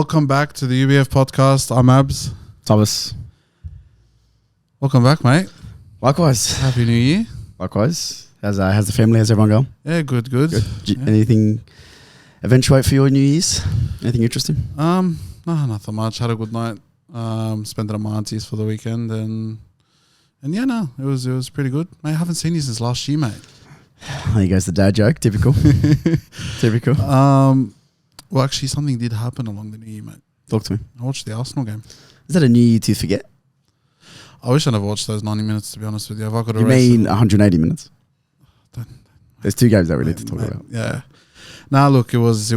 Welcome back to the UBF podcast. I'm Abs. Thomas. Welcome back, mate. Likewise. Happy New Year. Likewise. How's the family? How's everyone going? Yeah, good. Yeah. Anything eventuate for your New Year's? Anything interesting? No, nothing much. Had a good night. Spent it at my auntie's for the weekend, and yeah, no, it was pretty good. Mate, I haven't seen you since last year, mate. There goes the dad joke. Typical. Typical. Well, actually, something did happen along the New Year, mate. Talk to me. I watched the Arsenal game. Is that a New Year to forget? I wish I never watched those 90 minutes, to be honest with you. If I could You mean 180 minutes? Don't, There's two games that we need to talk about. Yeah. Now, look, it was.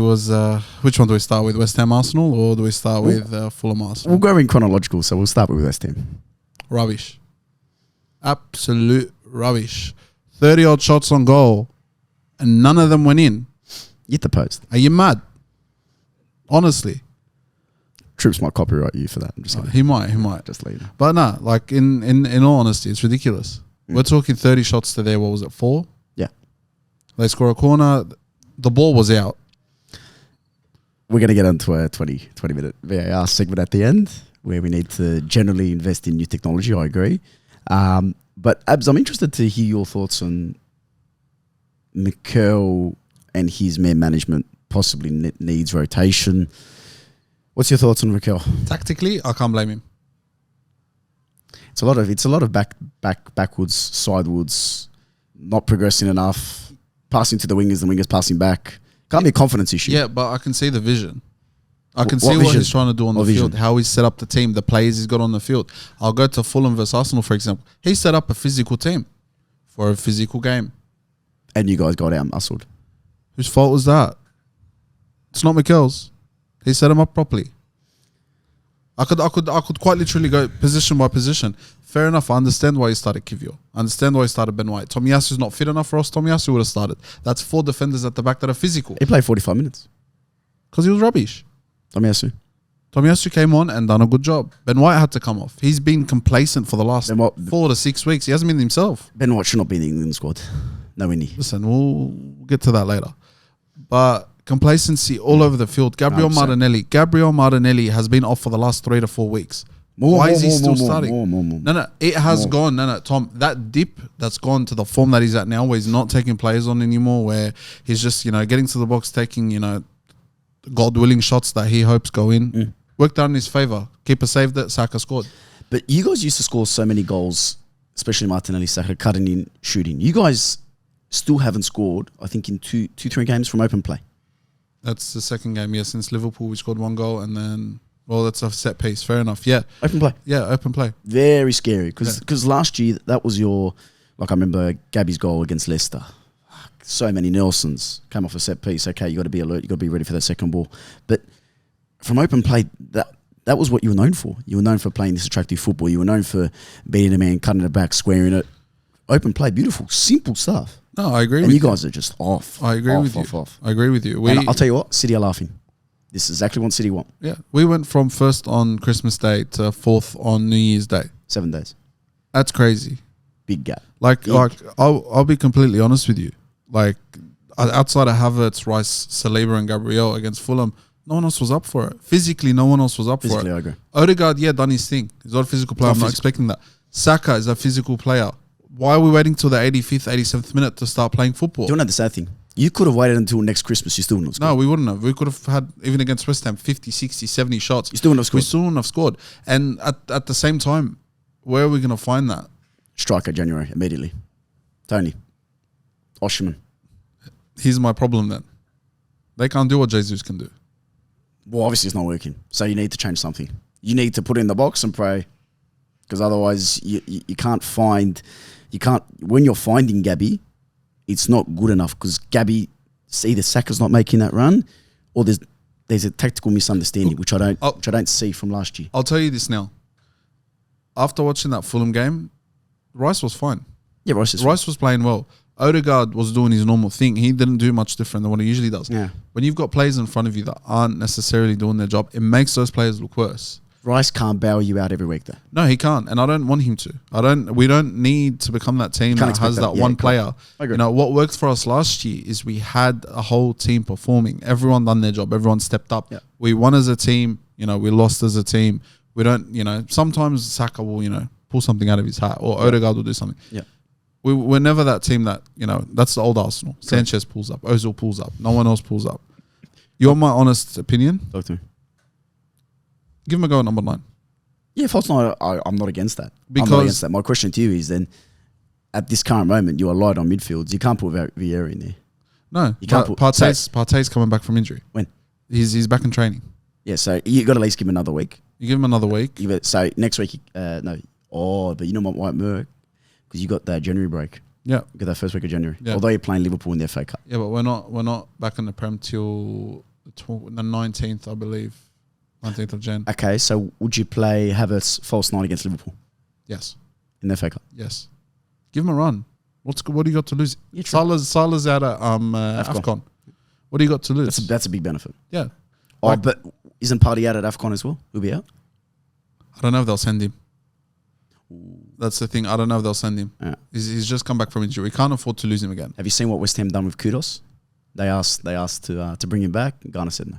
Which one do we start with? West Ham Arsenal, or do we start with Fulham Arsenal? We'll go in chronological, so we'll start with West Ham. Rubbish. Absolute rubbish. 30 odd shots on goal, and none of them went in. Hit the post. Are you mad? Honestly. Troops might copyright you for that. I'm just saying. He might. Just let you know. But no, like in all honesty, it's ridiculous. We're talking 30 shots to there. What was it, 4? Yeah. They score a corner. The ball was out. We're going to get onto a 20-minute VAR segment at the end where we need to generally invest in new technology. I agree. But Abs, I'm interested to hear your thoughts on Mikel and his man management possibly needs rotation. What's your thoughts on Mikel? Tactically, I can't blame him. It's a lot of backwards, sidewards, not progressing enough, passing to the wingers passing back. Can't be a confidence issue. Yeah, but I can see the vision. I can see What what vision? he's trying to do on the field, how he's set up the team, the players he's got on the field. I'll go to Fulham versus Arsenal, for example. He set up a physical team for a physical game. And you guys got out-muscled. Whose fault was that? It's not Mikel's. He set him up properly. I could quite literally go position by position. Fair enough. I understand why he started Kivior. I understand why he started Ben White. Tomiyasu's not fit enough for us. Tomiyasu would have started. That's 4 defenders at the back that are physical. He played 45 minutes. Because he was rubbish. Tomiyasu came on and done a good job. Ben White had to come off. He's been complacent for the last 4 to 6 weeks. He hasn't been himself. Ben White should not be in the England squad. No, Winnie. Listen, we'll get to that later. But complacency all over the field. Gabriel Martinelli has been off for the last 3 to 4 weeks. Why is he still starting? No, it has gone. No, Tom, that dip that's gone to the form that he's at now, where he's not taking players on anymore, where he's just, getting to the box, taking, God-willing shots that he hopes go in. Worked out in his favour. Keeper saved it, Saka scored. But you guys used to score so many goals, especially Martinelli, Saka, cutting in, shooting. You guys still haven't scored, I think, in 2-3 games from open play. That's the second game, yeah. Since Liverpool, we scored 1 goal, and then, that's a set piece. Fair enough, yeah. Open play. Yeah, open play. Very scary, because last year, that was your, I remember Gabby's goal against Leicester. So many Nelsons came off a set piece. Okay, you got to be alert. You got to be ready for that second ball. But from open play, that was what you were known for. You were known for playing this attractive football. You were known for beating a man, cutting it back, squaring it. Open play, beautiful, simple stuff. No, I agree. And you guys are just off. I agree with you. I agree with you. And I'll tell you what, City are laughing. This is exactly what City want. Yeah, we went from 1st on Christmas Day to 4th on New Year's Day. 7 days. That's crazy. Big gap. I'll be completely honest with you. Outside of Havertz, Rice, Saliba and Gabriel against Fulham, no one else was up for it. Physically, no one else was up for it. I agree. Odegaard, done his thing. He's not a physical player. I'm not expecting that. Saka is a physical player. Why are we waiting till the 85th, 87th minute to start playing football? Do you know the sad thing? You could have waited until next Christmas. You still wouldn't have scored. No, we wouldn't have. We could have had, even against West Ham, 50, 60, 70 shots. You still wouldn't have scored. We still wouldn't have scored. And at the same time, where are we going to find that? Striker January, immediately. Tony. Osherman. Here's my problem then. They can't do what Jesus can do. Well, obviously it's not working. So you need to change something. You need to put it in the box and pray. Because otherwise you can't find... When you're finding Gabby, it's not good enough. Because Gabby, either Saka's not making that run, or there's a tactical misunderstanding, which I don't see from last year. I'll tell you this now. After watching that Fulham game, Rice was fine. Yeah, Rice was playing well. Odegaard was doing his normal thing. He didn't do much different than what he usually does. Yeah. When you've got players in front of you that aren't necessarily doing their job, it makes those players look worse. Rice can't bail you out every week, though. No, he can't, and I don't want him to. We don't need to become that team that has that one player. I agree. You know what worked for us last year is we had a whole team performing. Everyone done their job. Everyone stepped up. Yeah. We won as a team. You know, we lost as a team. We don't. You know, sometimes Saka will pull something out of his hat, or Odegaard will do something. Yeah. We're never that team that That's the old Arsenal. Correct. Sanchez pulls up. Ozil pulls up. No one else pulls up. You want my honest opinion? Talk to me. Give him a go at number 9. Yeah, false 9. I'm not against that. Because I'm not against that. My question to you is then, at this current moment, you are light on midfields. You can't put Vieira in there. No, you can't put Partey's coming back from injury. When? He's back in training. Yeah, so you got to at least give him another week. You give him another week. So next week, no. Oh, but you know what might work? Because you got that January break. Yeah, you got that first week of January. Yeah. Although you're playing Liverpool in the FA Cup. Yeah, but we're not back in the Prem till the 19th, I believe. 19th of Jan. Okay, so would you play Havertz false 9 against Liverpool? Yes. In the FA Cup? Yes. Give him a run. What do you got to lose? Yeah, Salah's out at AFCON. What do you got to lose? That's a big benefit. Yeah. Oh, but isn't Partey out at AFCON as well? He'll be out? I don't know if they'll send him. That's the thing. I don't know if they'll send him. Yeah. He's just come back from injury. We can't afford to lose him again. Have you seen what West Ham done with Kudos? They asked to bring him back. Ghana said no.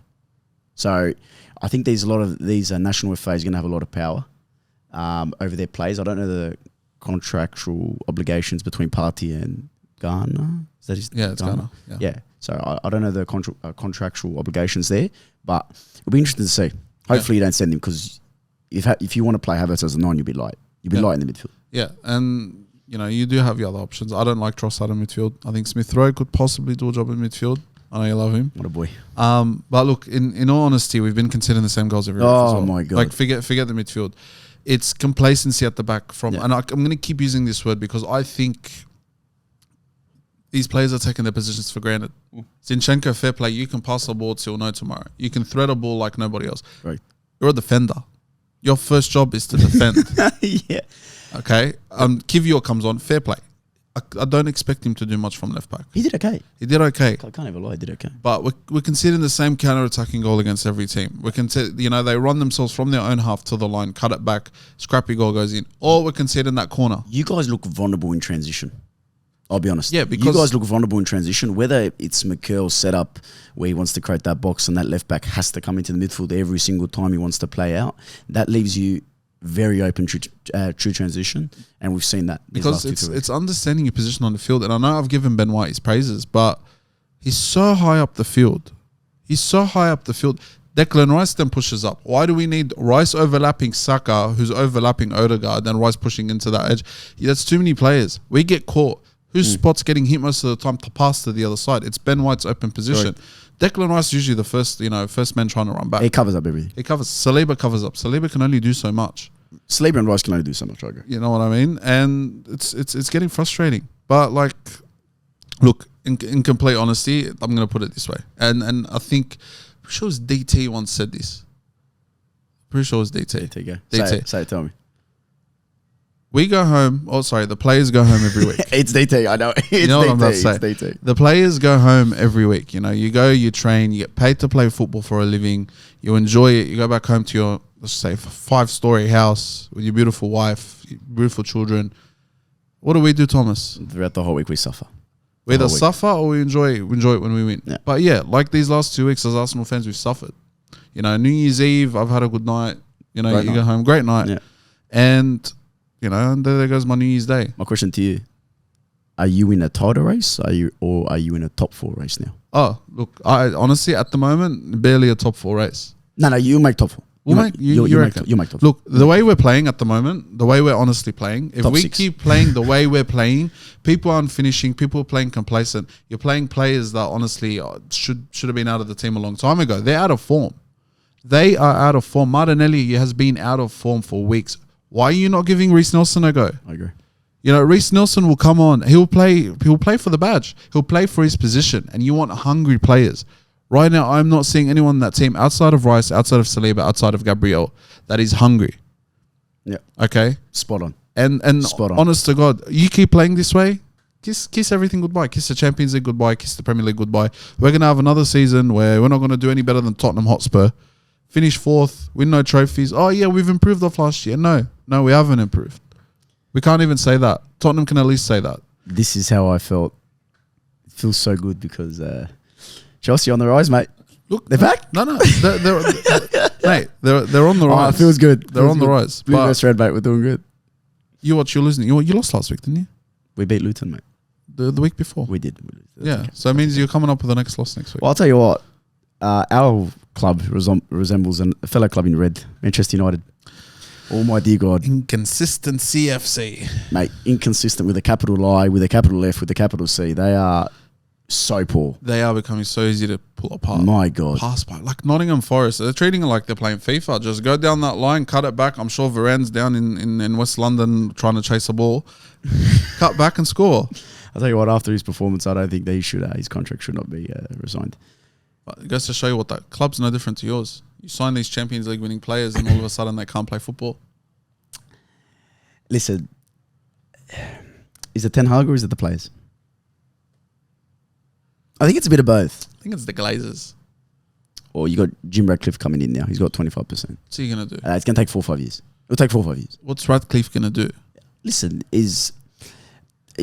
So I think a lot of these national FAs are going to have a lot of power over their players. I don't know the contractual obligations between Partey and Ghana. Is that his? Yeah, it's Ghana. Yeah. So I don't know the contractual obligations there, but it'll be interesting to see. Hopefully you don't send him, because if you want to play Havertz as a 9, you'll be light. You'll be light in the midfield. Yeah, and you do have your other options. I don't like Trossard in midfield. I think Smith Rowe could possibly do a job in midfield. I know you love him. What a boy. But look, in all honesty, we've been conceding the same goals every week. Oh my God. Like forget the midfield. It's complacency at the back and I'm going to keep using this word because I think these players are taking their positions for granted. Zinchenko, fair play. You can pass the ball till no tomorrow. You can thread a ball like nobody else. Right. You're a defender. Your first job is to defend. Yeah. Okay. Kivior comes on. Fair play. I don't expect him to do much from left back. He did okay. He did okay. I can't even lie. He did okay. But we're conceding the same counter-attacking goal against every team. They run themselves from their own half to the line, cut it back, scrappy goal goes in. Or we're conceding that corner. You guys look vulnerable in transition. I'll be honest. Yeah, because you guys look vulnerable in transition. Whether it's McCurl's setup where he wants to create that box and that left back has to come into the midfield every single time he wants to play out, that leaves you very open true transition, and we've seen that because it's understanding your position on the field. And I know I've given Ben White his praises, but he's so high up the field. Declan Rice then pushes up. Why do we need Rice overlapping Saka, who's overlapping Odegaard, then Rice pushing into that edge? That's too many players. We get caught. Whose spot's getting hit most of the time to pass to the other side? It's Ben White's open position. Correct. Declan Rice is usually the first man trying to run back. He covers up everything. Saliba covers up. Saliba can only do so much. Saliba and Rice can only do so much, I agree. You know what I mean? And it's getting frustrating. But look, in complete honesty, I'm going to put it this way. And I think, I'm sure it was DT once said this. Pretty sure it was DT. DT, go. DT. Say it, tell me. We go home. The players go home every week. It's DT, I know. You know what I'm about to say? It's DT. The players go home every week. You go, you train, you get paid to play football for a living. You enjoy it. You go back home to your, let's say, 5-story house with your beautiful wife, your beautiful children. What do we do, Thomas? Throughout the whole week, we suffer. We either suffer or we enjoy it when we win. Yeah. But yeah, like these last 2 weeks as Arsenal fans, we've suffered. New Year's Eve, I've had a good night. You go home, great night. Yeah. And and there goes my New Year's Day. My question to you: are you in a title race? Are you in a top 4 race now? Oh, look, I honestly at the moment barely a top 4 race. No, you make top 4. You make top 4. Look, the way we're playing at the moment, the way we're honestly playing, if we keep playing the way we're playing, people aren't finishing, people are playing complacent. You're playing players that honestly should have been out of the team a long time ago. They're out of form. They are out of form. Martinelli has been out of form for weeks. Why are you not giving Reece Nelson a go? I agree. Reece Nelson will come on. He'll play for the badge. He'll play for his position. And you want hungry players. Right now, I'm not seeing anyone in that team outside of Rice, outside of Saliba, outside of Gabriel that is hungry. Yeah. Okay? Spot on. And Spot on. Honest to God, you keep playing this way, kiss everything goodbye. Kiss the Champions League goodbye. Kiss the Premier League goodbye. We're going to have another season where we're not going to do any better than Tottenham Hotspur. finish fourth, win no trophies. Oh yeah, we've improved off last year. No, we haven't improved. We can't even say that. Tottenham can at least say that. This is how I felt. It feels so good because Chelsea on the rise, mate. Look, they're back. No, they're mate. They're on the rise. It feels good. They're on the rise. Blue vest red, mate. We're doing good. You're losing. You lost last week, didn't you? We beat Luton, mate. The week before. We did. Yeah. Okay. So it means you're coming up with the next loss next week. Well, I'll tell you what. Our club resembles a fellow club in red, Manchester United. Oh my dear God. Inconsistent CFC. Mate, inconsistent with a capital I, with a capital F, with a capital C. They are so poor. They are becoming so easy to pull apart. My God. Pass by. Like Nottingham Forest. They're treating it like they're playing FIFA. Just go down that line, cut it back. I'm sure Varane's down in West London trying to chase a ball. Cut back and score. I'll tell you what, after his performance, I don't think that his contract should not be resigned. But it goes to show you what that club's no different to yours. You sign these Champions League winning players and all of a sudden they can't play football. Listen, is it Ten Hag or is it the players? I think it's a bit of both. I think it's the Glazers. Or you got Jim Ratcliffe coming in now. He's got 25%. What's he going to do? It's going to take 4 or 5 years. It'll take 4 or 5 years. What's Ratcliffe going to do? Listen, he's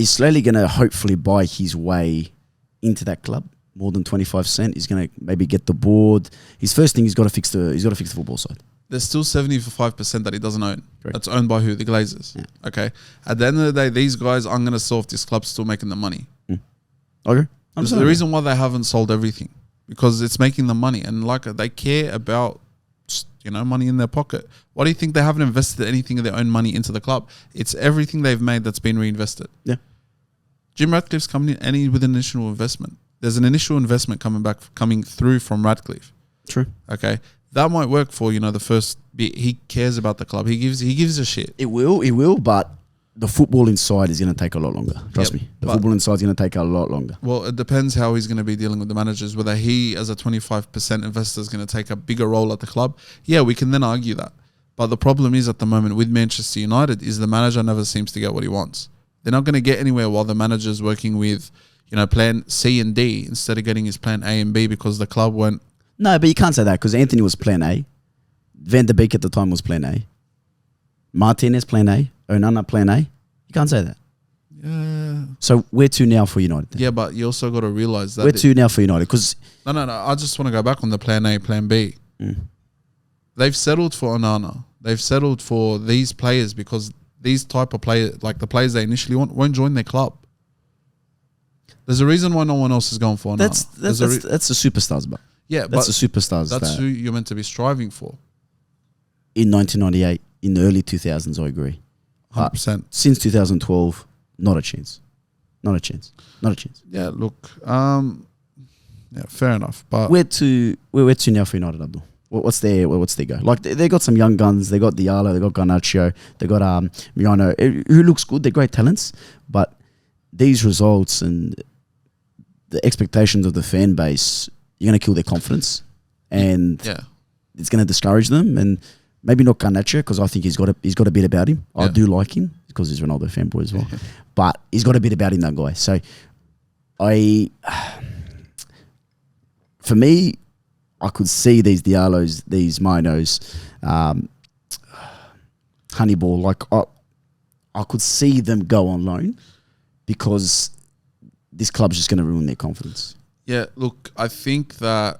slowly going to hopefully buy his way into that club. More than 25 cent. He's going to maybe get the board. His first thing, he's got to fix the football side. There's still 75% that he doesn't own. Correct. That's owned by who? The Glazers. Yeah. Okay. At the end of the day, these guys aren't going to solve this club still making the money. Okay. The reason why they haven't sold everything because it's making them money and like they care about money in their pocket. Why do you think they haven't invested anything of their own money into the club? It's everything they've made that's been reinvested. Yeah. Jim Ratcliffe's coming in and he's with an initial investment. There's an initial investment coming through from Ratcliffe. True. Okay. That might work for, the first bit. He cares about the club. He gives a shit. It will, but the football inside is going to take a lot longer. Trust me. The football inside is going to take a lot longer. Well, it depends how he's going to be dealing with the managers, whether he, as a 25% investor, is going to take a bigger role at the club. Yeah, we can then argue that. But the problem is at the moment with Manchester United is the manager never seems to get what he wants. They're not going to get anywhere while the manager's working with, plan C and D instead of getting his plan A and B because the club went... No, but you can't say that because Anthony was plan A. Van der Beek at the time was plan A. Martinez plan A. Onana plan A. You can't say that. Yeah. So where to now for United? Then? Yeah, but you also got to realise that... Where to now for United? Because No. I just want to go back on the plan A, plan B. They've settled for Onana. They've settled for these players because these type of players, like the players they initially want, won't join their club. There's a reason why no one else is going for Onana. That's the superstars, but yeah, that's the superstars. That's who you're meant to be striving for. In 1998, in the early 2000s, I agree. 100%. Since 2012, not a chance. Not a chance. Yeah, look, fair enough. But where to now for United, Abdul? What's their go? Like they got some young guns. They got Diallo. They got Garnacho. They got Miano, who looks good. They're great talents, but these results and the expectations of the fan base, you're going to kill their confidence, and it's going to discourage them. And maybe not Garnacho because I think he's got a bit about him. I do like him because he's Ronaldo fanboy as well, but he's got a bit about him, that guy. So for me, I could see these Diallos, these Minos, Honeyball. Like I could see them go on loan because this club's just going to ruin their confidence. Yeah, look, I think that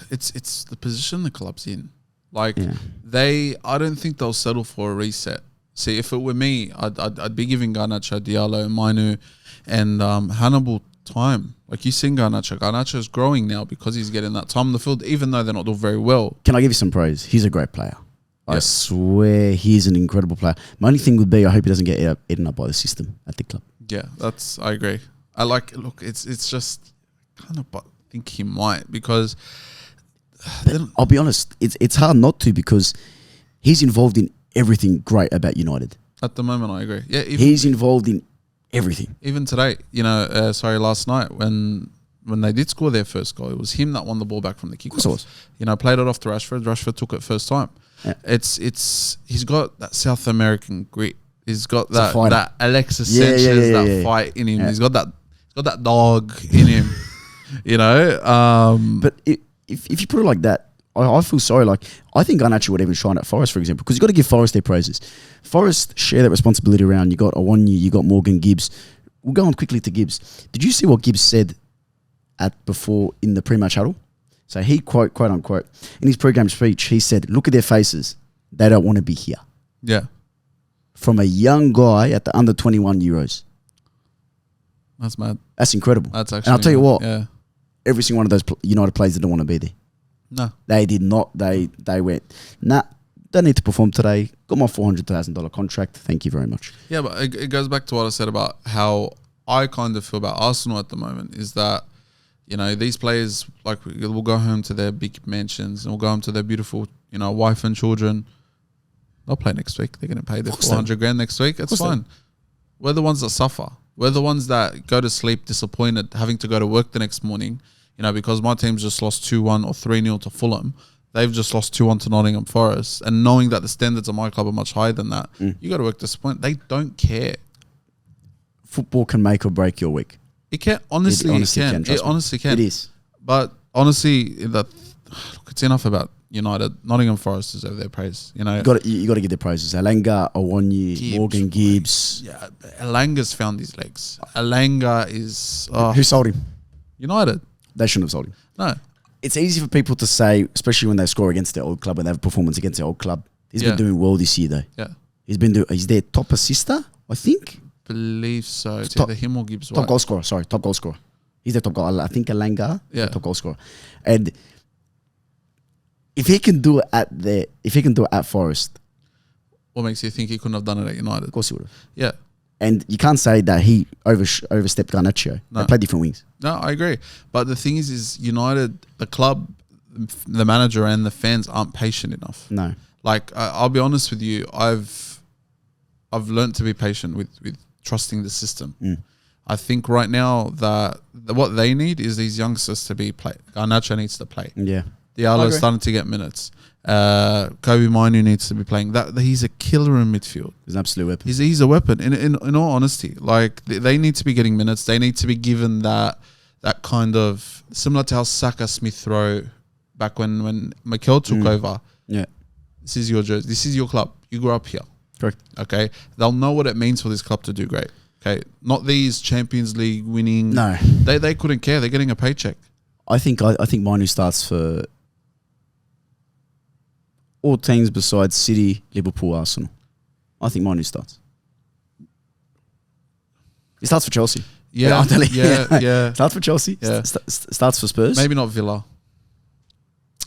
it's the position the club's in. Like I don't think they'll settle for a reset. See, if it were me, I'd be giving Garnacho, Diallo, Mainu, and Hannibal time. Like you seen Garnacho. Garnacho's growing now because he's getting that time on the field, even though they're not doing very well. Can I give you some praise? He's a great player. I swear he's an incredible player. My only thing would be I hope he doesn't get eaten up by the system at the club. Yeah, I agree. It's just kind of think he might because I'll be honest, it's hard not to because he's involved in everything great about United. At the moment, I agree. Yeah, he's involved in everything. Even today, last night when they did score their first goal, it was him that won the ball back from the kick. Of course it was. Played it off to Rashford. Rashford took it first time. Yeah. He's got that South American grit. He's got that Alexis Sanchez, fight in him. Yeah. He's got that dog in him. But if you put it like that, I feel sorry. Like, I think Garnacho would even shine at Forest, for example, because you've got to give Forest their praises. Forest share that responsibility around. You got Awonyi, you got Morgan Gibbs. We'll go on quickly to Gibbs. Did you see what Gibbs said before in the pre-match huddle? So he quote unquote in his pre-game speech, he said, "Look at their faces. They don't want to be here." Yeah. From a young guy at the under 21 Euros. That's mad. That's incredible. That's actually. And I'll tell you what. Yeah. Every single one of those United players didn't want to be there. No. They did not. They went, nah, don't need to perform today. Got my $400,000 contract. Thank you very much. Yeah, but it goes back to what I said about how I kind of feel about Arsenal at the moment is that, you know, these players, like, will go home to their big mansions and will go home to their beautiful, you know, wife and children. They'll play next week. They're going to pay their 400 grand next week. It's fine. We're the ones that suffer. We're the ones that go to sleep disappointed, having to go to work the next morning, you know, because my team's just lost 2-1 or 3-0 to Fulham. They've just lost 2-1 to Nottingham Forest. And knowing that the standards of my club are much higher than that, you got to work disappointed. They don't care. Football can make or break your week. It can. Honestly, it can. It honestly can. It is. But honestly, look, it's enough about United. Nottingham Forest deserve their praise. You know, you got to give their praises. Elanga, Awonyi, Morgan Gibbs. Yeah, Elanga's found his legs. Elanga is Who sold him? United. They shouldn't have sold him. No, it's easy for people to say, especially when they score against their old club, when they have a performance against their old club. He's been doing well this year, though. Yeah, he's their top assister, I think. Believe so. It's either him or Gibbs. Top goal scorer. Sorry, top goal scorer. He's the top goal. I think Elanga. Yeah, top goal scorer. And if he can do it at Forest, what makes you think he couldn't have done it at United? Of course he would have. Yeah. And you can't say that he overstepped Garnacho. No. They play different wings. No, I agree. But the thing is United, the club, the manager and the fans aren't patient enough. No. Like, I'll be honest with you, I've learned to be patient with trusting the system. I think right now that what they need is these youngsters to be played. Garnacho needs to play. Yeah. Diallo's starting to get minutes. Kobe Minu needs to be playing. That he's a killer in midfield. He's an absolute weapon. He's a weapon. In all honesty, like they need to be getting minutes. They need to be given that kind of similar to how Saka Smith Rowe back when Mikel took over. Yeah, this is your jersey. This is your club. You grew up here. Correct. Okay, they'll know what it means for this club to do great. Okay, not these Champions League winning. No, they couldn't care. They're getting a paycheck. I think Manu starts for all teams besides City, Liverpool, Arsenal. I think Manu starts. He starts for Chelsea. Yeah. Starts for Chelsea. Yeah. Starts for Spurs. Maybe not Villa.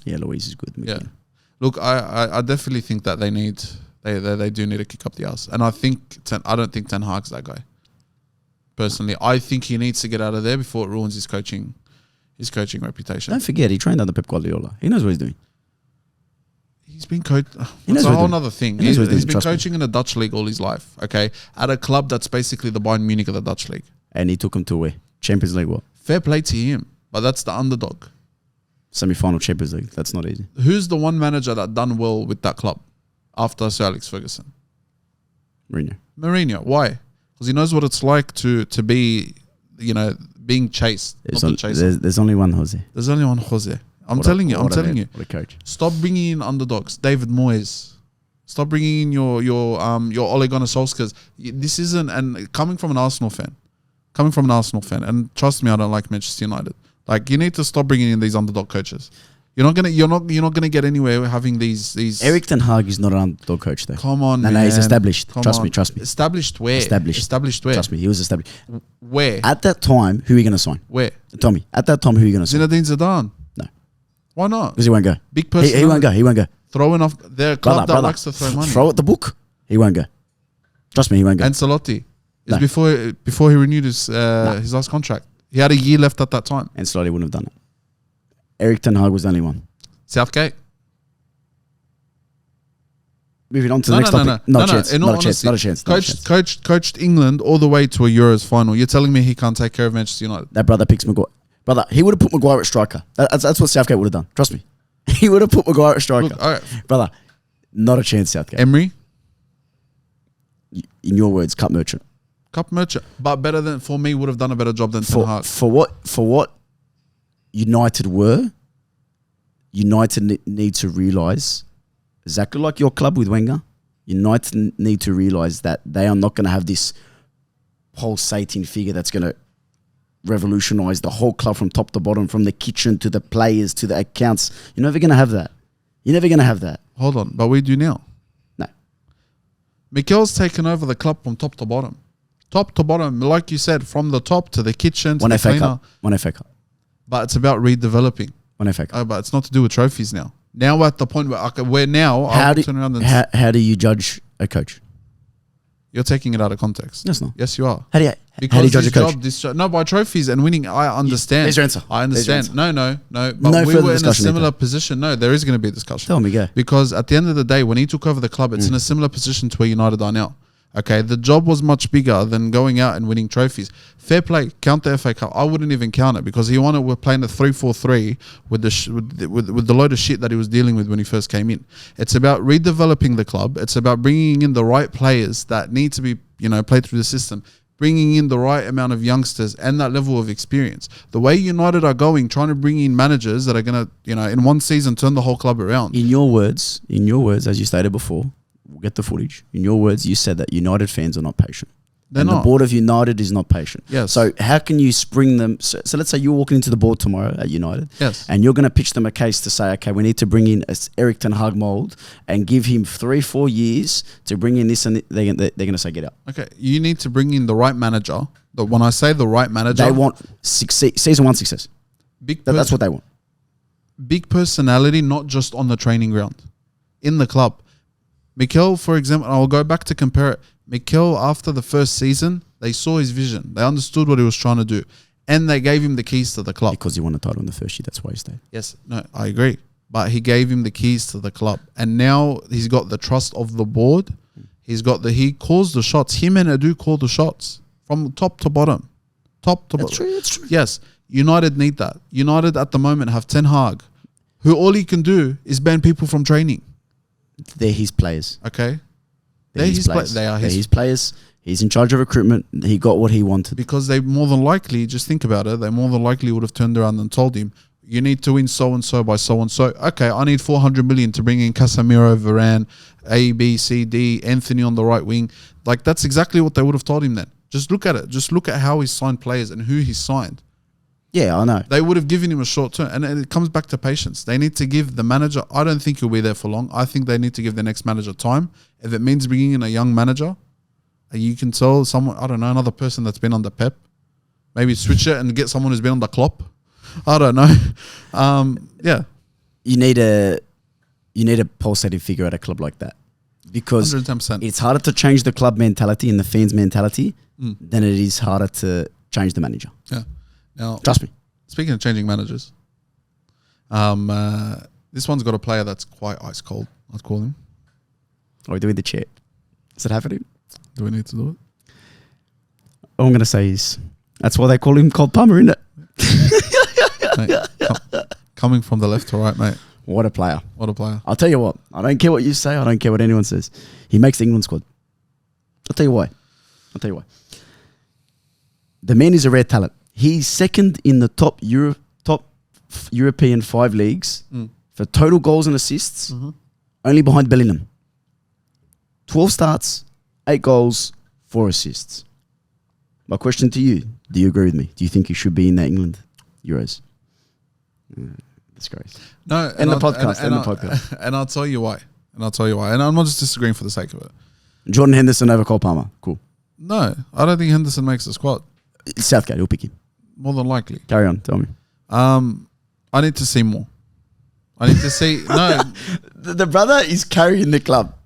Yeah, Luis is good. Yeah. Look, I definitely think that they do need to kick up the arse. And I don't think Ten Hag's that guy. Personally, I think he needs to get out of there before it ruins his coaching reputation. Don't forget, he trained under Pep Guardiola. He knows what he's doing. He's been coached. That's a whole other thing. He's been coaching in the Dutch league all his life. Okay, at a club that's basically the Bayern Munich of the Dutch league. And he took him to where? Champions League. What? Fair play to him, but that's the underdog. Semi-final Champions League. That's not easy. Who's the one manager that done well with that club after Sir Alex Ferguson? Mourinho. Why? Because he knows what it's like to be, being chased. There's only one Jose. There's only one Jose. I'm telling you. What a coach. Stop bringing in underdogs. David Moyes. Stop bringing in your Ole Gunnar Solskjaers. This isn't, and coming from an Arsenal fan, and trust me, I don't like Manchester United. Like, you need to stop bringing in these underdog coaches. You're not gonna get anywhere having these. Eric Ten Hag is not an underdog coach though. Come on, man. No, he's established. Trust me. Established where? Established where? Trust me, he was established. Where? At that time, who are you gonna sign? Where? Tell me. At that time, who are you gonna sign? Zinedine Zidane. No. Why not? Because he won't go. Big person. He won't go. He won't go. Throwing off their club that likes to throw money. Throw at the book. He won't go. Trust me, he won't go. Ancelotti. It's before he renewed his last contract. He had a year left at that time. Ancelotti wouldn't have done it. Eric Ten Hag was the only one. Southgate. Moving on to the next topic. Not a chance. Coached England all the way to a Euros final. You're telling me he can't take care of Manchester United? That brother picks Maguire. Brother, he would have put Maguire at striker. That's what Southgate would have done. Trust me. He would have put Maguire at striker. Look, brother, not a chance, Southgate. Emery? In your words, cup merchant. Cup merchant. But better than, for me, would have done a better job than Ten Hag. For what United were, United need to realise, exactly like your club with Wenger, United need to realise that they are not going to have this pulsating figure that's going to revolutionise the whole club from top to bottom, from the kitchen to the players to the accounts. You're never going to have that. You're never going to have that. Hold on, but we do now. No. Mikel's taken over the club from top to bottom. Top to bottom, like you said, from the top to the kitchen to the cleaner. One FA Cup. But it's about redeveloping. One FA Cup. Oh, but it's not to do with trophies now. Now we're at the point where now how do you judge a coach? You're taking it out of context. Yes, no. Yes, you are. How do you judge a coach? No, by trophies and winning, I understand. There's your answer. I understand. No. But No we further were in a discussion similar position. No, there is going to be a discussion. Tell me, go. Because at the end of the day, when he took over the club, it's in a similar position to where United are now. Okay, the job was much bigger than going out and winning trophies. Fair play, count the FA Cup. I wouldn't even count it because we're playing a 3-4-3 with the load of shit that he was dealing with when he first came in. It's about redeveloping the club. It's about bringing in the right players that need to be, played through the system. Bringing in the right amount of youngsters and that level of experience. The way United are going, trying to bring in managers that are going to, in one season turn the whole club around. In your words, as you stated before, we'll get the footage. In your words, you said that United fans are not patient. They're not. The board of United is not patient. Yes. So how can you spring them? So let's say you're walking into the board tomorrow at United. Yes. And you're going to pitch them a case to say, okay, we need to bring in Eric Ten Hag mold and give him 3-4 years to bring in this, and they're going to say, get out. Okay. You need to bring in the right manager. When I say the right manager, they want season 1 success. That's what they want. Big personality, not just on the training ground, in the club. Mikel, for example, I'll go back to compare it. Mikel, after the first season, they saw his vision. They understood what he was trying to do. And they gave him the keys to the club. Because he won a title in the first year, that's why he stayed. Yes, no, I agree. But he gave him the keys to the club. And now he's got the trust of the board. He calls the shots. Him and Edu call the shots from top to bottom. That's true. Yes, United need that. United at the moment have Ten Hag, who all he can do is ban people from training. They're his players. Okay. They're his players. He's in charge of recruitment. He got what he wanted. Because they more than likely, just think about it, they more than likely would have turned around and told him, you need to win so-and-so by so-and-so. Okay, I need 400 million to bring in Casemiro, Varane, A, B, C, D, Anthony on the right wing. Like, that's exactly what they would have told him then. Just look at it. Just look at how he's signed players and who he's signed. Yeah, I know. They would have given him a short term. And it comes back to patience. They need to give the manager, I don't think he'll be there for long. I think they need to give the next manager time. If it means bringing in a young manager, you can tell someone, I don't know, another person that's been under Pep. Maybe switch it and get someone who's been under Klopp. I don't know. Yeah. You need a pulsating figure at a club like that. Because 110%. It's harder to change the club mentality and the fans' mentality than it is harder to change the manager. Yeah. Now, trust me. Speaking of changing managers, this one's got a player that's quite ice cold, I'd call him. Are we doing the chat? Is it happening? Do we need to do it? All I'm going to say is, that's why they call him Cold Palmer, isn't it? Mate, coming from the left to right, mate. What a player. What a player. I'll tell you what. I don't care what you say. I don't care what anyone says. He makes the England squad. I'll tell you why. The man is a rare talent. He's second in the top European 5 leagues for total goals and assists, only behind Bellingham. 12 starts, 8 goals, 4 assists. My question to you, do you agree with me? Do you think he should be in the England Euros? Disgrace. No. End the podcast. And I'll tell you why. And I'm not just disagreeing for the sake of it. Jordan Henderson over Cole Palmer. Cool. No, I don't think Henderson makes the squad. Southgate, he'll pick him. More than likely. Carry on, tell me. I need to see more. I need to see... No. The brother is carrying the club.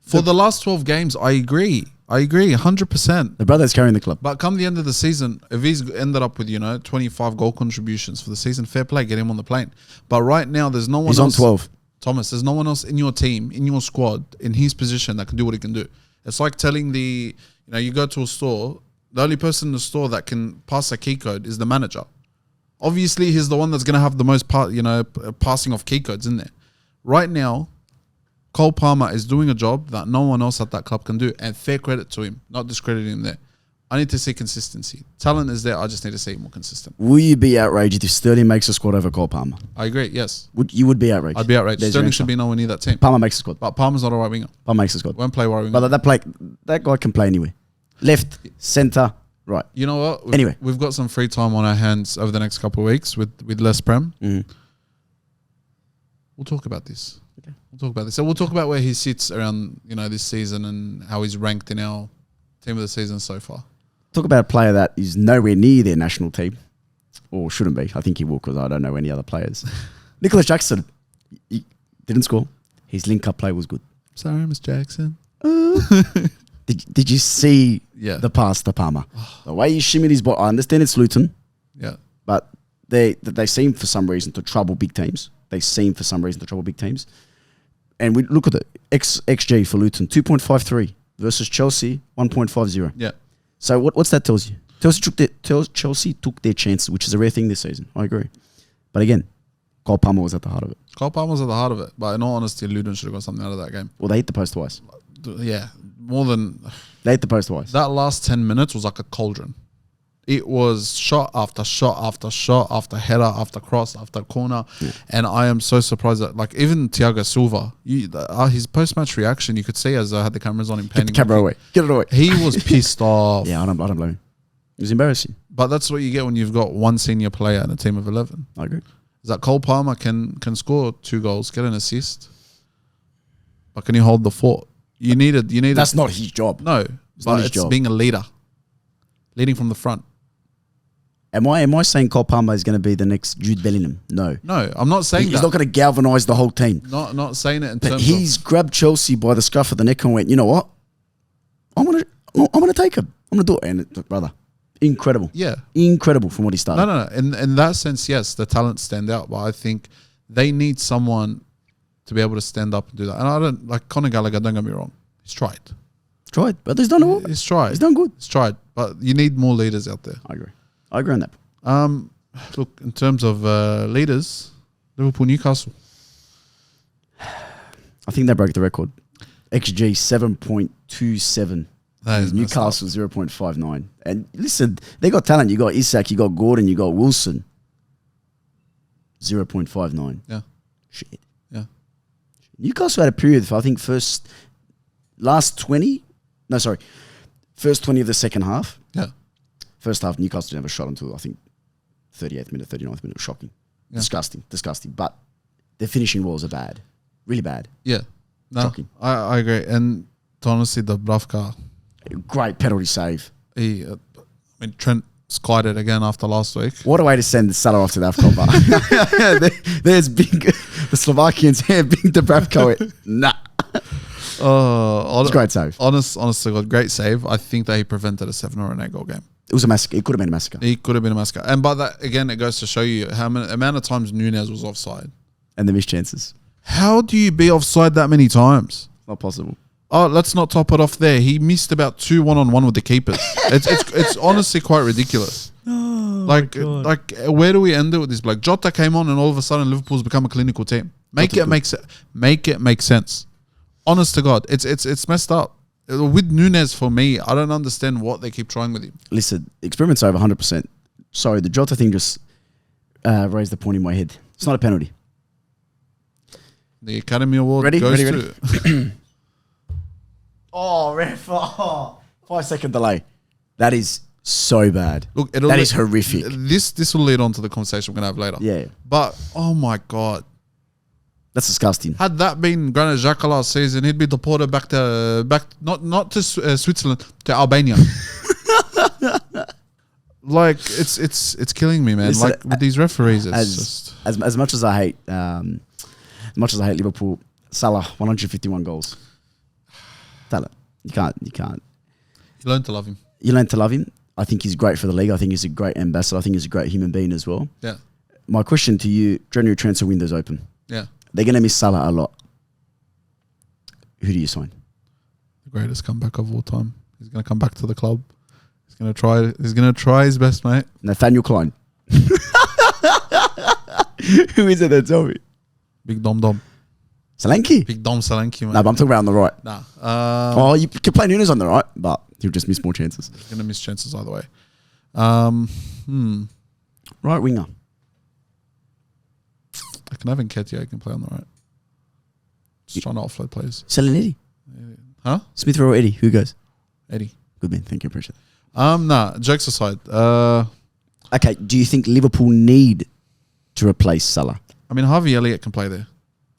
For the last 12 games, I agree. 100%. The brother is carrying the club. But come the end of the season, if he's ended up with, 25 goal contributions for the season, fair play, get him on the plane. But right now, there's no one else... He's on 12. Thomas, there's no one else in your team, in your squad, in his position that can do what he can do. It's like telling you go to a store, the only person in the store that can pass a key code is the manager. Obviously, he's the one that's going to have the most passing of key codes in there. Right now, Cole Palmer is doing a job that no one else at that club can do, and fair credit to him, not discrediting him there. I need to see consistency. Talent is there. I just need to see it more consistent. Will you be outraged if Sterling makes a squad over Cole Palmer? I agree. Yes. You would be outraged. I'd be outraged. There's Sterling should be nowhere near that team. Palmer makes a squad. But Palmer's not a right winger. Palmer makes a squad. Won't play right winger. But that guy can play anywhere. Left, centre, right. You know what? Anyway. We've got some free time on our hands over the next couple of weeks with less Prem. Mm. We'll talk about this. Okay. We'll talk about this. So we'll talk about where he sits around, this season and how he's ranked in our team of the season so far. Talk about a player that is nowhere near their national team, or shouldn't be. I think he will because I don't know any other players. Nicholas Jackson, he didn't score. His link-up play was good. Sorry, Miss Jackson. Did you see the pass to Palmer? The way he shimmied his body. I understand it's Luton. Yeah. But they seem for some reason to trouble big teams. And we look at it. XG for Luton, 2.53 versus Chelsea, 1.50. Yeah. So what's that tells you? Chelsea took their chances, which is a rare thing this season. I agree. But again, Cole Palmer was at the heart of it. Cole Palmer was at the heart of it. But in all honesty, Luton should have got something out of that game. Well, they hit the post twice. Yeah. More than... They hit the post twice. That last 10 minutes was like a cauldron. It was shot after shot after shot after header after cross after corner. Yeah. And I am so surprised that, like, even Thiago Silva, his post-match reaction, you could see as I had the cameras on him. Get the camera away. Get it away. He was pissed off. Yeah, I don't blame him. It was embarrassing. But that's what you get when you've got one senior player in a team of 11. I agree. Is that Cole Palmer can score 2 goals, get an assist, but can he hold the fort? You need. That's not his job. No, it's being a leader, leading from the front. Am I saying Cole Palmer is going to be the next Jude Bellingham? No. No, I'm not saying he's not going to galvanise the whole team. Not saying it in but terms he's grabbed Chelsea by the scruff of the neck and went, you know what? I'm gonna take him. I'm gonna do it. And brother, incredible. Yeah. Incredible from what he started. No. In that sense, yes, the talents stand out, but I think they need someone to be able to stand up and do that. And I don't like Conor Gallagher, don't get me wrong. He's tried. But he's done it well. He's tried. He's done good. He's tried. But you need more leaders out there. I agree on that. Look, in terms of leaders, Liverpool, Newcastle. I think they broke the record. XG 7.27. Newcastle 0.59. And listen, they got talent. You got Isak, you got Gordon, you got Wilson. 0.59. Yeah. Shit. Yeah. Newcastle had a period for, I think, first 20 of the second half. Yeah. First half, Newcastle didn't have a shot until, I think, 38th minute, 39th minute. Shocking. Yeah. Disgusting. But their finishing walls are bad. Really bad. Yeah. No, shocking. I agree. And honestly, Dubravka. Great penalty save. Trent skied it again after last week. What a way to send Salah off to the AFCON bar. There's the Slovakians here, big Dubravka. Nah. It's a great save. Honestly, great save. I think that he prevented a 7 or an 8 goal game. It was a massacre. It could have been a massacre. He could have been a massacre. And by that, again, it goes to show you how many amount of times Nunez was offside. And the missed chances. How do you be offside that many times? Not possible. Oh, let's not top it off there. He missed about 2 1-on-1 with the keepers. It's honestly quite ridiculous. Oh, like where do we end it with this bloke? Jota came on and all of a sudden Liverpool's become a clinical team. Make it make sense. Honest to God, it's messed up. With Nunez, for me, I don't understand what they keep trying with him. Listen, experiment's over 100%. Sorry, the Jota thing just raised the point in my head. It's not a penalty. The Academy Award goes to... Oh, ref. 5-second delay. That is so bad. Look, that is horrific. This will lead on to the conversation we're going to have later. Yeah. But, oh my God. That's disgusting. Had that been Granit Xhaka last season, he'd be deported back not to Switzerland, to Albania. Like it's killing me, man. Listen, like with these referees, it's as much as I hate Liverpool, Salah 151 goals. Talent. You can't. You learn to love him. You learn to love him. I think he's great for the league. I think he's a great ambassador. I think he's a great human being as well. Yeah. My question to you: January transfer window's open. Yeah. They're going to miss Salah a lot. Who do you sign? The greatest comeback of all time. He's going to come back to the club. He's going to try his best, mate. Nathaniel Klein. Who is it that told me? Big Dom. Solanke? Big Dom Solanke, mate. No, but I'm talking about on the right. Nah. You can play Nunes on the right, but He'll just miss more chances. He's going to miss chances either way. Right winger. I can have Nketiah. I can play on the right. Just trying to offload players. Selling Eddie. Huh? Smith Rowe or Eddie? Who goes? Eddie. Good man. Thank you. Appreciate it. Nah, jokes aside. Okay, do you think Liverpool need to replace Salah? I mean, Harvey Elliott can play there.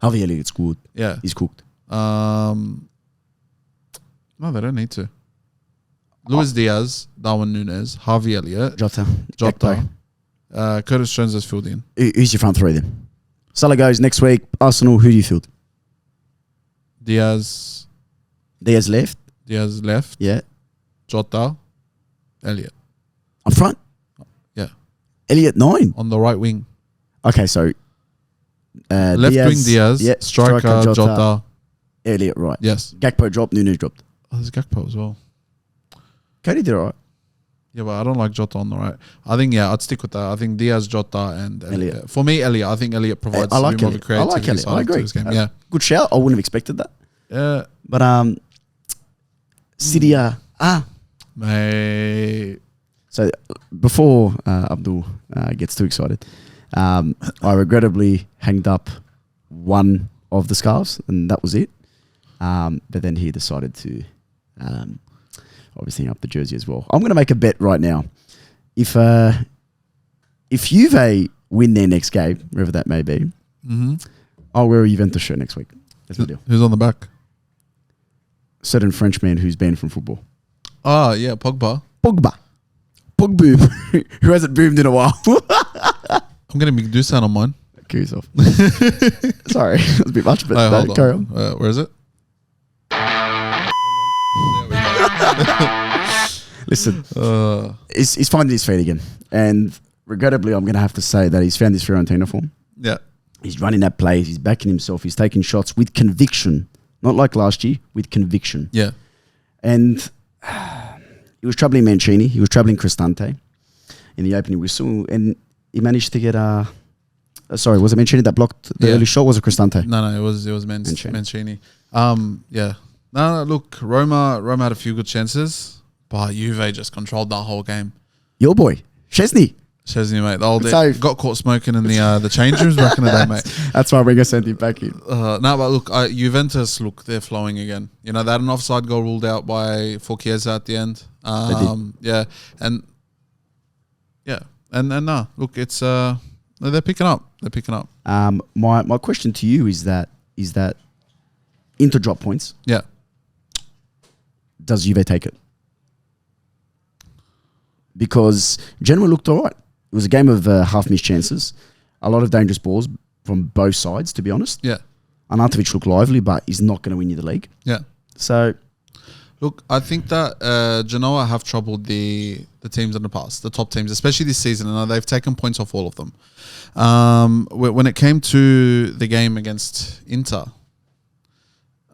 Harvey Elliott's good. Yeah. He's cooked. No, they don't need to. Luis Diaz, Darwin Núñez, Harvey Elliott, Jota. Curtis Jones has filled in. Who's your front three then? Salah goes next week. Arsenal, who do you field? Diaz left. left. Yeah. Jota, Elliott. On front? Yeah. Elliott 9. On the right wing. Okay, so Left wing Diaz, yeah, striker Jota. Elliott, right. Yes. Gakpo dropped, Núñez dropped. Oh, there's Gakpo as well. Cody did all right. Yeah, but I don't like Jota on the right. I think, I'd stick with that. I think Diaz, Jota, and Elliott. For me, Elliott. I think Elliott provides I like more of a Elliott. creativity side I agree. to his game. Yeah. Good shout. I wouldn't have expected that. Yeah. But City Mate. So before Abdul gets too excited, I regrettably hanged up one of the scarves, and that was it. But then he decided to obviously hang up the jersey as well. I'm going to make a bet right now. If Juve win their next game, wherever that may be, I'll wear a Juventus shirt next week. That's my deal. Who's on the back? Certain Frenchman who's banned from football. Oh, yeah, Pogba. Pogba, who hasn't boomed in a while. I'm going to make Dusan on mine. Kill yourself. Sorry, that was a bit much, but hold on. carry on. Where is it? Listen, he's finding his feet again. And regrettably, I'm going to have to say that he's found his Fiorentina form. Yeah. He's running that play. He's backing himself. He's taking shots with conviction. Not like last year, with conviction. Yeah. And he was troubling Mancini. He was troubling Cristante in the opening whistle. And he managed to get sorry, was it Mancini that blocked the early shot? Was it Cristante? No, it was Mancini. Yeah. No, look, Roma had a few good chances, but Juve just controlled that whole game. Your boy, Szczesny, mate. Got caught smoking in the change rooms back in the day, mate. That's why Wenger sent him back in. No, but look, Juventus, they're flowing again. You know, they had an offside goal ruled out for Chiesa at the end. Yeah, and no, look, it's they're picking up. My question to you is that Inter drop points. Yeah. Does Juve take it? Because Genoa looked all right. It was a game of half-missed chances. A lot of dangerous balls from both sides, to be honest. Yeah. Arnautovic looked lively, but he's not going to win you the league. Yeah. So, look, I think that Genoa have troubled the teams in the past, the top teams, especially this season, and they've taken points off all of them. When it came to the game against Inter,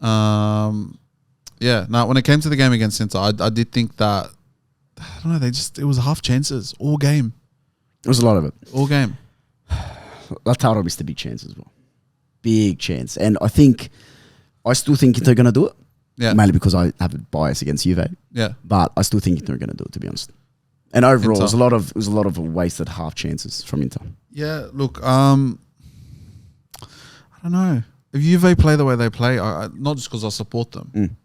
when it came to the game against Inter, I did think that, I don't know, it was half chances all game. It was a lot of it. All game. Lautaro missed a big chance as well. Big chance. And I still think they're going to do it. Yeah. Mainly because I have a bias against Juve. Yeah. But I still think they're going to do it, to be honest. And overall, Inter. it was a lot of wasted half chances from Inter. Yeah, look, I don't know. If Juve play the way they play, not just because I support them,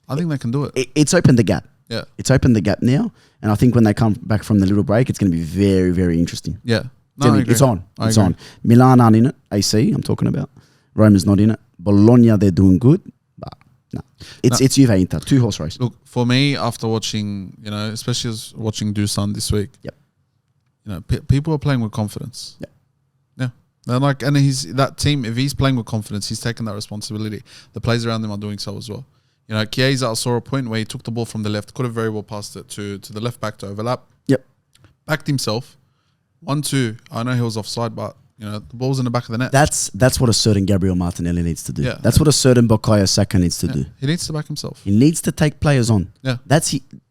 I think they can do it. It's opened the gap. Yeah. It's opened the gap now. And I think when they come back from the little break, it's going to be very, very interesting. Yeah. No, it's on. It's on. Milan aren't in it. AC, I'm talking about. Roma's not in it. Bologna, they're doing good. But no. It's Juve Inter. 2-horse race. Look, for me, after watching, especially as watching Dusan this week, people are playing with confidence. Yeah. Yeah. And that team, if he's playing with confidence, he's taking that responsibility. The players around him are doing so as well. Chiesa saw a point where he took the ball from the left, could have very well passed it to the left back to overlap. Yep. Backed himself. 1-2. I know he was offside, but the ball's in the back of the net. That's what a certain Gabriel Martinelli needs to do. Yeah. That's what a certain Bukayo Saka needs to do. He needs to back himself. He needs to take players on. Yeah.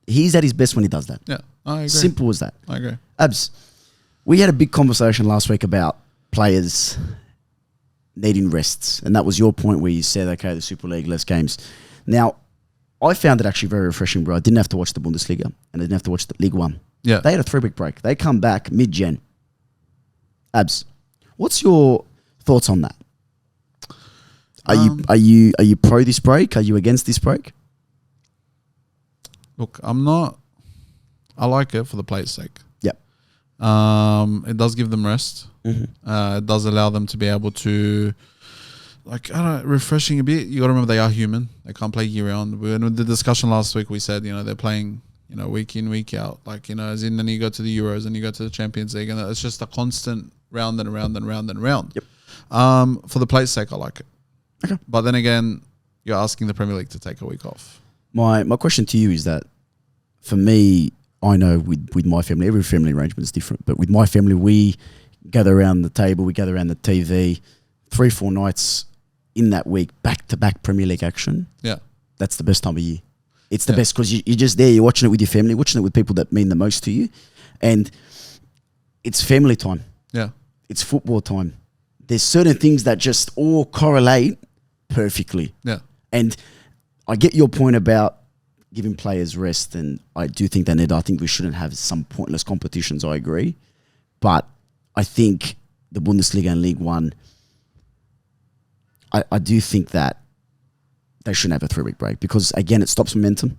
He's at his best when he does that. Yeah. I agree. Simple as that. I agree. Abs, we had a big conversation last week about players needing rests. And that was your point where you said, okay, the Super League, less games. Now, I found it actually very refreshing, bro. I didn't have to watch the Bundesliga and I didn't have to watch the Ligue 1. Yeah. They had a 3-week break. They come back mid-Gen. Abs, what's your thoughts on that? Are you pro this break? Are you against this break? Look, I'm not. I like it for the players' sake. Yep. It does give them rest. It does allow them to be able to, like, I don't know, refreshing a bit. You got to remember they are human. They can't play year round. In the discussion last week, we said, they're playing, week in, week out. Like, as in, then you go to the Euros and you go to the Champions League, and it's just a constant round and round and round and round. Yep. For the players' sake, I like it. Okay. But then again, you're asking the Premier League to take a week off. My question to you is that, for me, I know with my family, every family arrangement is different, but with my family, we gather around the table, we gather around the TV, 3-4 nights in that week, back-to-back Premier League action. Yeah. That's the best time of year. It's the best because you're just there, you're watching it with your family, watching it with people that mean the most to you, and it's family time. Yeah. It's football time. There's certain things that just all correlate perfectly. Yeah. And I get your point about giving players rest, and I do think they need. I think we shouldn't have some pointless competitions. I agree, but I think the Bundesliga and League One, I do think that they shouldn't have a 3-week break because again, it stops momentum.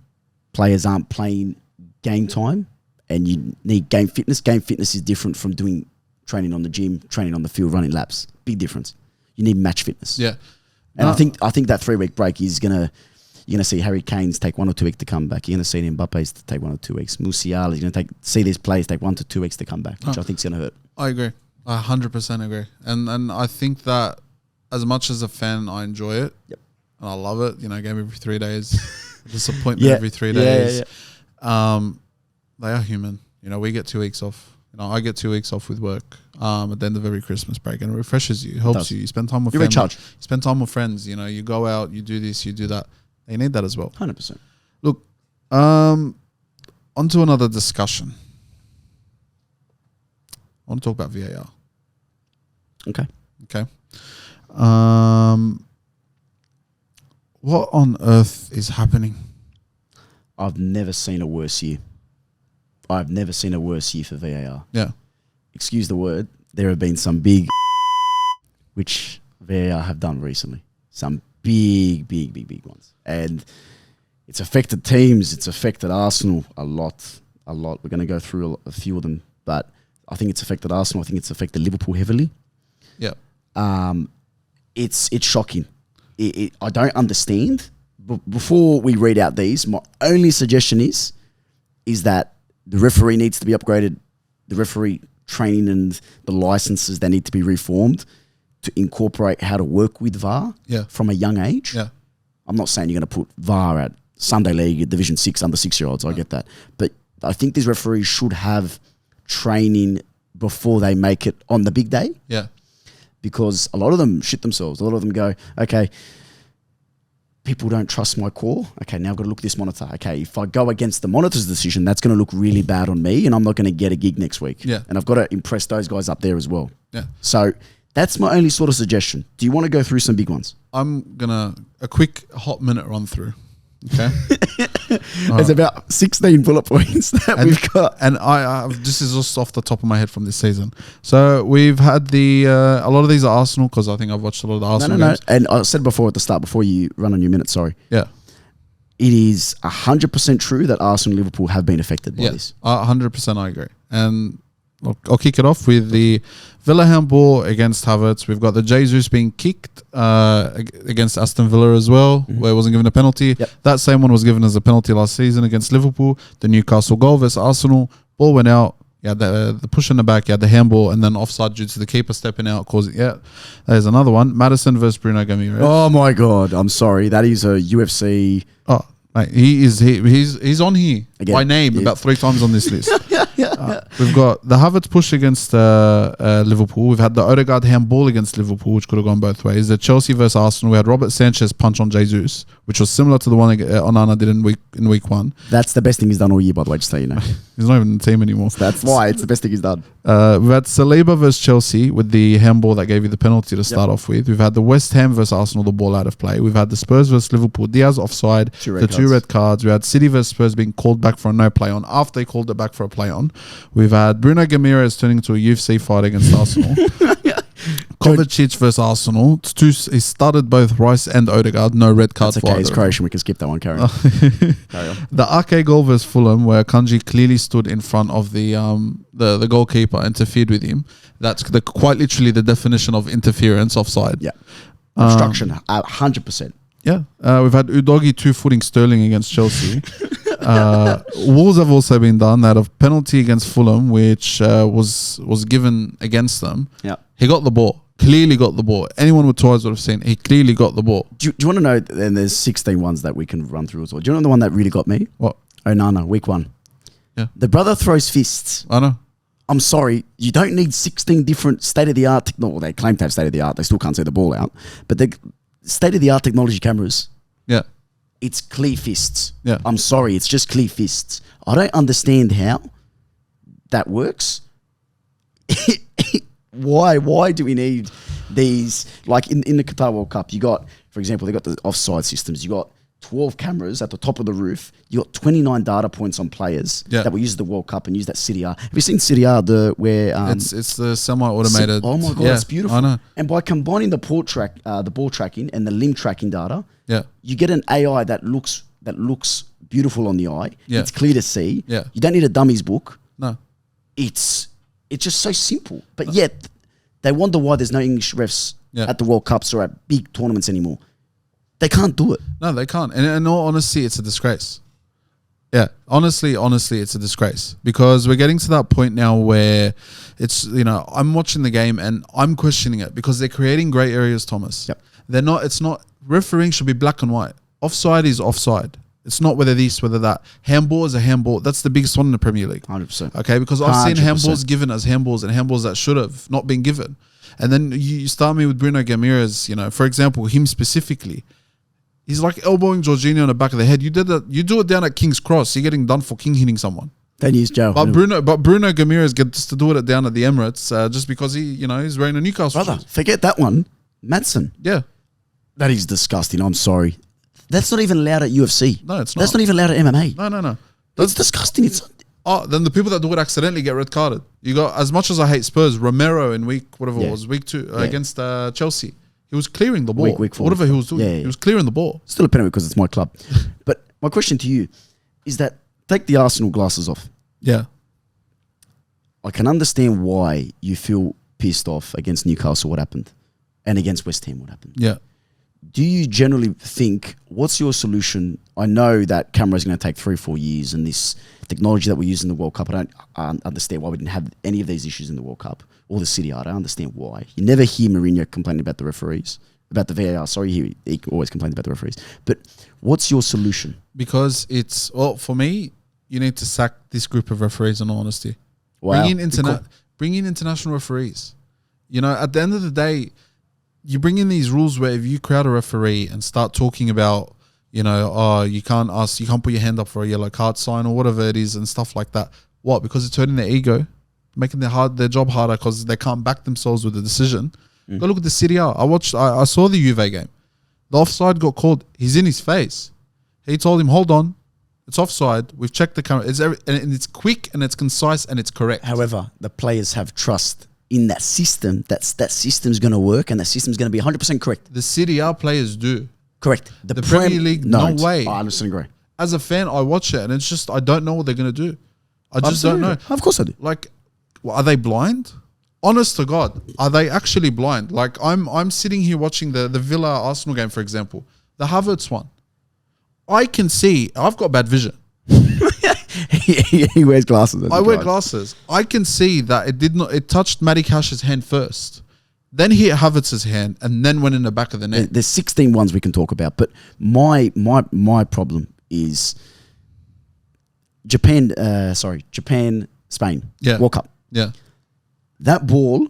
Players aren't playing game time, and you need game fitness. Game fitness is different from doing training on the gym, training on the field, running laps. Big difference. You need match fitness. Yeah, and I think that 3-week break is gonna. You're going to see Harry Kane's take 1 or 2 weeks to come back. You're going to see Mbappe's to take 1 or 2 weeks. Musiala, you're going to see these players take 1 to 2 weeks to come back, which I think is going to hurt. I agree. I 100% agree. And I think that as much as a fan, I enjoy it. Yep. And I love it. Game every 3 days. Disappointment every 3 days. Yeah. They are human. We get 2 weeks off. I get 2 weeks off with work at the end of every Christmas break, and it refreshes you, helps you. You spend time with family. Recharge. You spend time with friends. You go out, you do this, you do that. They need that as well. 100%. Look, on to another discussion. I want to talk about VAR. Okay. What on earth is happening? I've never seen a worse year. I've never seen a worse year for VAR. Yeah. Excuse the word. There have been some big which VAR have done recently. Some big ones. And it's affected teams. It's affected Arsenal a lot. We're going to go through a few of them. But I think it's affected Arsenal. I think it's affected Liverpool heavily. Yeah. It's shocking. I don't understand. Before we read out these, my only suggestion is that the referee needs to be upgraded. The referee training and the licenses, they need to be reformed to incorporate how to work with VAR from a young age. Yeah. I'm not saying you're going to put VAR at Sunday League at Division 6 under 6-year-olds. I get that. But I think these referees should have training before they make it on the big day. Yeah. Because a lot of them shit themselves. A lot of them go, okay, people don't trust my call. Okay, now I've got to look at this monitor. Okay, if I go against the monitor's decision, that's going to look really bad on me and I'm not going to get a gig next week. Yeah. And I've got to impress those guys up there as well. Yeah. So that's my only sort of suggestion. Do you want to go through some big ones? I'm going to, a quick hot minute run through. Okay. There's about 16 bullet points that we've got. And this is just off the top of my head from this season. So we've had a lot of these are Arsenal because I think I've watched a lot of the Arsenal games. And I said before at the start, before you run on your minute, sorry. Yeah. It is 100% true that Arsenal and Liverpool have been affected by this. 100% I agree. And I'll kick it off with the Villa handball against Havertz. We've got the Jesus being kicked against Aston Villa as well, where it wasn't given a penalty. Yep. That same one was given as a penalty last season against Liverpool. The Newcastle goal versus Arsenal. Ball went out. Yeah, the push in the back. Yeah, the handball and then offside due to the keeper stepping out. There's another one. Madison versus Bruno Gameout. Oh my God, I'm sorry. That is a UFC. Oh, mate, he's on here again, by name about 3 times on this list. We've got the Havertz push against Liverpool. We've had the Odegaard handball against Liverpool, which could have gone both ways. The Chelsea versus Arsenal. We had Robert Sanchez punch on Jesus, which was similar to the one Onana did in week 1. That's the best thing he's done all year, by the way, just so you know. He's not even in the team anymore. That's why it's the best thing he's done. We've had Saliba versus Chelsea with the handball that gave you the penalty to start off with. We've had the West Ham versus Arsenal, the ball out of play. We've had the Spurs versus Liverpool, Diaz offside, two red cards. We had City versus Spurs being called back for a no play on after they called it back for a play on. We've had Bruno Guimaraes turning into a UFC fight against Arsenal. Kovacic versus Arsenal. He started both Rice and Odegaard. No red card for either. It's Croatian. We can skip that one. Carry on. Carry on. The Ake goal versus Fulham, where Kanji clearly stood in front of the goalkeeper, interfered with him. That's quite literally the definition of interference, offside. Yeah. Obstruction, 100%. Yeah. We've had Udogi 2-footing Sterling against Chelsea. Wolves have also been done. They had a penalty against Fulham, which was given against them. Yeah. He got the ball. Clearly got the ball. Anyone with two eyes would have seen. He clearly got the ball. Do you want to know? And there's 16 ones that we can run through as well. Do you know the one that really got me? What? Onana, week 1. Yeah. The brother throws fists. I know. I'm sorry. You don't need 16 different state-of-the-art technology. Well, they claim to have state-of-the-art. They still can't see the ball out. But the state-of-the-art technology cameras. Yeah. It's clear fists. Yeah. I'm sorry. It's just clear fists. I don't understand how that works. Why do we need these? Like in the Qatar World Cup, you got, for example, they got the offside systems. You got 12 cameras at the top of the roof. You got 29 data points on players that will use the World Cup and use that Serie A. Have you seen Serie A? It's the semi-automated. Oh my god, it's beautiful. I know. And by combining the ball tracking and the limb tracking data, you get an AI that looks beautiful on the eye. Yeah. It's clear to see. Yeah. You don't need a dummies book. No. It's just so simple. But yet, they wonder why there's no English refs at the World Cups or at big tournaments anymore. They can't do it. No, they can't. And in all honesty, it's a disgrace. Yeah, honestly, it's a disgrace. Because we're getting to that point now where it's, I'm watching the game and I'm questioning it because they're creating grey areas, Thomas. Yep. It's not, refereeing should be black and white. Offside is offside. It's not whether this, whether that. Handball is a handball. That's the biggest one in the Premier League. 100%. Okay, because I've seen handballs given as handballs and handballs that should have not been given. And then you start me with Bruno Guimaraes, for example, him specifically. He's like elbowing Jorginho on the back of the head. You did that. You do it down at King's Cross. You're getting done for king hitting someone. Don't use jail. But Bruno Guimaraes gets to do it down at the Emirates just because he's wearing a Newcastle. Brother, forget that one. Madsen. Yeah. That is disgusting. I'm sorry. That's not even allowed at UFC. No, it's not. That's not even allowed at MMA. No. That's disgusting. Then the people that do it accidentally get red carded. You got, as much as I hate Spurs, Romero in week 2 against Chelsea. He was clearing the ball. Week 4. Whatever he was doing, he was clearing the ball. Still a penalty because it's my club. But my question to you is that take the Arsenal glasses off. Yeah. I can understand why you feel pissed off against Newcastle, what happened, and against West Ham, what happened. Yeah. Do you generally think, what's your solution? I know that camera is going to take 3 or 4 years, and this technology that we use in the World Cup, I don't understand why we didn't have any of these issues in the World Cup or the Serie A. I don't understand why. You never hear Mourinho complaining about the referees, about the VAR. Sorry, he always complains about the referees. But what's your solution? Because for me, you need to sack this group of referees, in all honesty. Wow. Bring in international referees. At the end of the day, you bring in these rules where if you crowd a referee and start talking about, you can't put your hand up for a yellow card sign or whatever it is and stuff like that. What? Because it's hurting their ego, making their job harder because they can't back themselves with the decision. Go look at the Serie A. I saw the Juve game. The offside got called. He's in his face. He told him, hold on, it's offside. We've checked the camera. And it's quick and it's concise and it's correct. However, the players have trust in that system. That system's going to work and that system's going to be 100% correct. The Serie A players do. Correct. The Premier League, no way. I disagree. As a fan, I watch it and it's just, I don't know what they're going to do. I just don't know. Of course I do. Like, are they blind? Honest to God, are they actually blind? Like, I'm sitting here watching the Villa Arsenal game, for example, the Havertz one. I can see, I've got bad vision. He wears glasses. I wear glasses. I can see that it touched Matty Cash's hand first. Then he hit Havertz's hand and then went in the back of the net. There's 16 ones we can talk about, but my problem is Japan, Spain, World Cup. Yeah. That ball,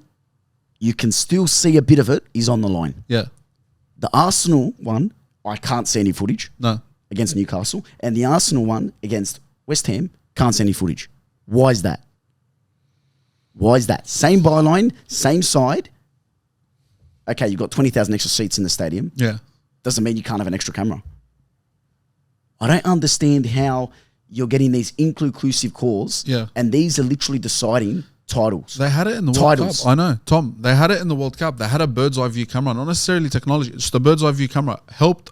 you can still see a bit of it, is on the line. Yeah. The Arsenal one, I can't see any footage. No. Against Newcastle. And the Arsenal one against West Ham, can't see any footage. Why is that? Why is that? Same byline, same side. Okay, you've got 20,000 extra seats in the stadium. Yeah. Doesn't mean you can't have an extra camera. I don't understand how you're getting these inclusive calls. Yeah. And these are literally deciding titles. They had it in the World Cup. I know, Tom. They had it in the World Cup. They had a bird's eye view camera, not necessarily technology. Just a bird's eye view camera helped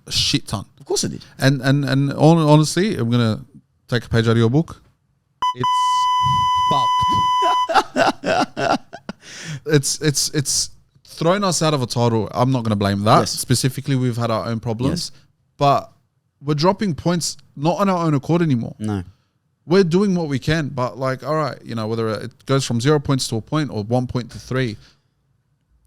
a shit ton. Of course it did. And honestly, I'm gonna take a page out of your book. It's fucked. It's thrown us out of a title. I'm not gonna blame that. Yes. Specifically, we've had our own problems, Yes. but we're dropping points not on our own accord anymore. No. We're doing what we can, but like, all right, you know, whether it goes from 0 points to a point or 1 point to 3.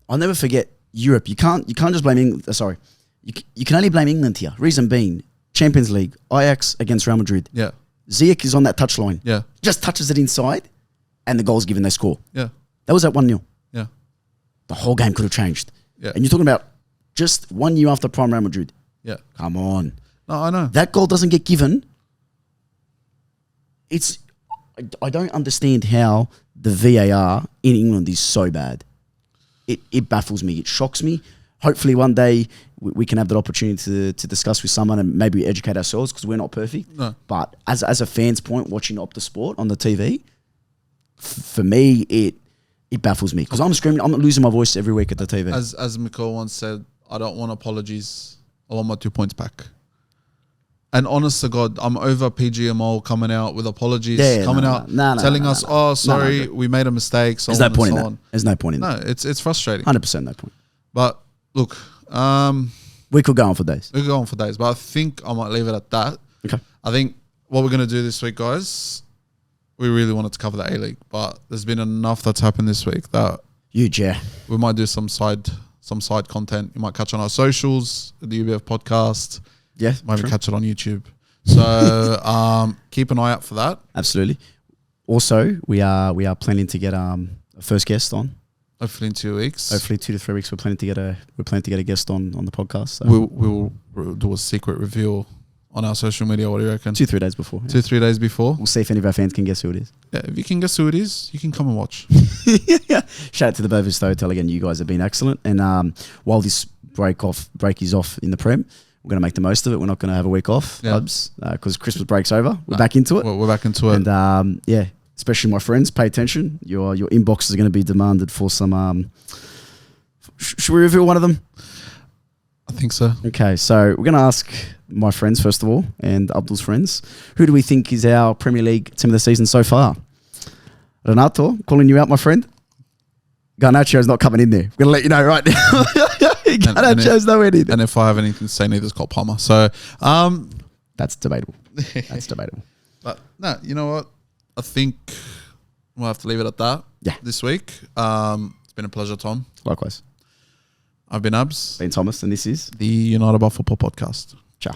I'll never forget Europe. You can't just blame England. Sorry. You can only blame England here. Reason being, Champions League, Ajax against Real Madrid. Yeah. Ziyech is on that touchline. Yeah. Just touches it inside, and the goal's given, they score. Yeah. That was at 1-0. Yeah. The whole game could have changed. Yeah. And you're talking about just 1 year after prime Real Madrid. Yeah. Come on. No, I know. That goal doesn't get given. I don't understand how the VAR in England is so bad. It baffles me. It shocks me. Hopefully one day we can have that opportunity to discuss with someone and maybe educate ourselves, because we're not perfect. No. But as a fan's point, watching Opta Sport on the TV, for me, it baffles me, because I'm screaming. I'm losing my voice every week at the TV. As Mikkel once said, I don't want apologies. I want my 2 points back. And honest to God, I'm over PGMO coming out with apologies, telling us, "Oh, sorry, we made a mistake." So There's no point in that. There's no point in that. No, it's frustrating. 100% no point. But look, we could go on for days. we could go on for days, but I think I might leave it at that. Okay. I think what we're gonna do this week, guys, we really wanted to cover the A-League, but there's been enough that's happened this week that Huge, yeah. we might do some side content. You might catch on our socials, the UBF podcast. Yeah, Maybe true. catch it on YouTube. So keep an eye out for that. Absolutely. Also, we are planning to get a first guest on. Hopefully in 2 weeks. Hopefully 2 to 3 weeks. We're planning to get a guest on the podcast. So. We'll do a secret reveal on our social media. What do you reckon? 2-3 days before. Yeah. 2-3 days before. We'll see if any of our fans can guess who it is. Yeah, if you can guess who it is, you can come and watch. Shout out to the Bovis Hotel again. You guys have been excellent. And while this break is off in the Prem, we're going to make the most of it. We're not going to have a week off, because Christmas break's over. We're back into it. We're back into it. And especially my friends, pay attention. Your inbox is going to be demanded for some. Should we reveal one of them? I think so. Okay, so we're going to ask my friends first of all, and Abdul's friends, who do we think is our Premier League team of the season so far? Renato, calling you out, my friend. Garnaccio's not coming in there. We're going to let you know right now. Garnaccio's nowhere near there. And if I have anything to say, neither's Cole Palmer. So that's debatable. That's debatable. But no, you know what? I think we'll have to leave it at that. Yeah. This week. It's been a pleasure, Tom. Likewise. I've been Abs. Been Thomas, and this is the United Bar Football Podcast. Ciao.